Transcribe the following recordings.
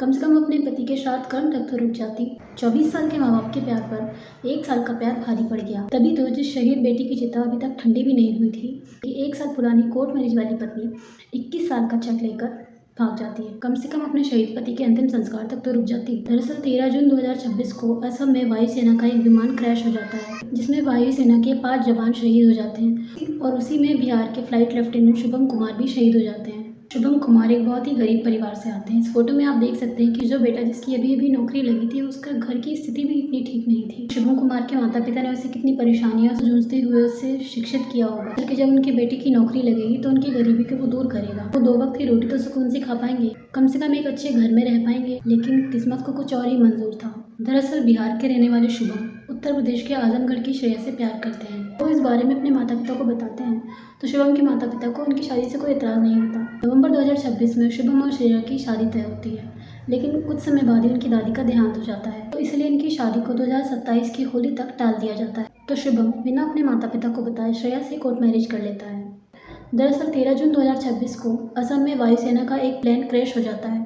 कम से कम अपने पति के साथ कर्म तक तो रुक जाती। 24 साल के माँ बाप के प्यार पर 1 साल का प्यार भारी पड़ गया। तभी तो जिस शहीद बेटी की चिता अभी तक ठंडी भी नहीं हुई थी कि 1 साल पुरानी कोर्ट मैरिज वाली पत्नी 21 साल का चेक लेकर भाग जाती है। कम से कम अपने शहीद पति के अंतिम संस्कार तक तो रुक जाती। दरअसल 13 जून 2026 को असम में वायुसेना का एक विमान क्रैश हो जाता है, जिसमें वायुसेना के 5 जवान शहीद हो जाते हैं और उसी में बिहार के फ्लाइट लेफ्टिनेंट शुभम कुमार भी शहीद हो जाते हैं। शुभम कुमार एक बहुत ही गरीब परिवार से आते हैं। इस फोटो में आप देख सकते हैं कि जो बेटा जिसकी अभी अभी नौकरी लगी थी, उसका घर की स्थिति भी इतनी ठीक नहीं थी। शुभम कुमार के माता पिता ने उसे कितनी परेशानियों से जूझते हुए उसे शिक्षित किया होगा, क्योंकि जब उनकी बेटी की नौकरी लगेगी तो उनकी गरीबी को वो दूर करेगा। वो 2 वक्त की रोटी तो सुकून से खा पाएंगे, कम से कम एक अच्छे घर में रह पाएंगे। लेकिन किस्मत को कुछ और ही मंजूर था। दरअसल बिहार के रहने वाले शुभम उत्तर प्रदेश के आजमगढ़ की श्रेया से प्यार करते हैं। वो इस बारे में अपने माता पिता को बताते हैं तो शुभम के माता पिता को उनकी शादी से कोई एतराज़ नहीं होता। नवंबर 2026 में शुभम और श्रेया की शादी तय होती है, लेकिन कुछ समय बाद ही उनकी दादी का देहांत हो जाता है, तो इसलिए इनकी शादी को 2027 की होली तक टाल दिया जाता है। तो शुभम बिना अपने माता पिता को बताए श्रेया से कोर्ट मैरिज कर लेता है। दरअसल 13 जून 2026 को असम में वायुसेना का एक प्लेन क्रैश हो जाता है,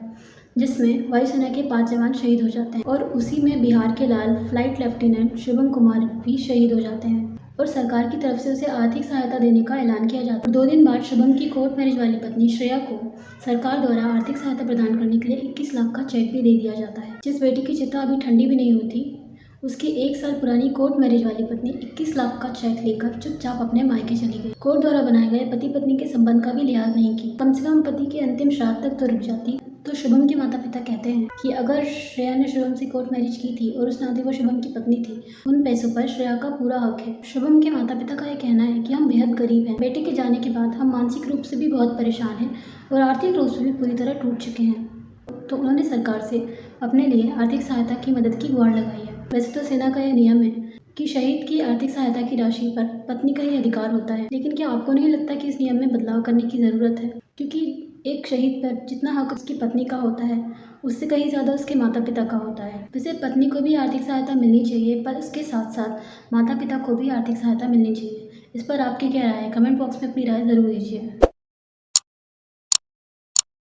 जिसमें वायुसेना के 5 जवान शहीद हो जाते हैं और उसी में बिहार के लाल फ्लाइट लेफ्टिनेंट शुभम कुमार भी शहीद हो जाते हैं और सरकार की तरफ से उसे आर्थिक सहायता देने का ऐलान किया जाता है। 2 दिन बाद शुभम की कोर्ट मैरिज वाली पत्नी श्रेया को सरकार द्वारा आर्थिक सहायता प्रदान करने के लिए 21 लाख का चेक भी दे दिया जाता है। जिस बेटी की चिता अभी ठंडी भी नहीं हुई थी, उसकी 1 साल पुरानी कोर्ट मैरिज वाली पत्नी 21 लाख का चेक लेकर चुपचाप अपने मायके चली गई। कोर्ट द्वारा बनाए गए पति पत्नी के संबंध का भी लिहाज नहीं की, कम से कम पति के अंतिम श्राद्ध तक तो रुक जाती। तो शुभम के माता पिता कहते हैं कि अगर श्रेया ने शुभम से कोर्ट मैरिज की थी और उस नाते वो शुभम की पत्नी थी, उन पैसों पर श्रेया का पूरा हक है। शुभम के माता पिता का यह कहना है कि हम बेहद गरीब हैं। बेटे के जाने के बाद हम मानसिक रूप से भी बहुत परेशान हैं और आर्थिक रूप से भी पूरी तरह टूट चुके हैं। तो उन्होंने सरकार से अपने लिए आर्थिक सहायता की मदद की गुहार लगाई है। वैसे तो सेना का यह नियम है कि शहीद की आर्थिक सहायता की राशि पर पत्नी का ही अधिकार होता है, लेकिन क्या आपको नहीं लगता कि इस नियम में बदलाव करने की ज़रूरत है? क्योंकि एक शहीद पर जितना हक उसकी पत्नी का होता है, उससे कहीं ज़्यादा उसके माता पिता का होता है। वैसे पत्नी को भी आर्थिक सहायता मिलनी चाहिए, पर उसके साथ साथ माता पिता को भी आर्थिक सहायता मिलनी चाहिए। इस पर आपकी क्या राय है? कमेंट बॉक्स में अपनी राय ज़रूर दीजिए।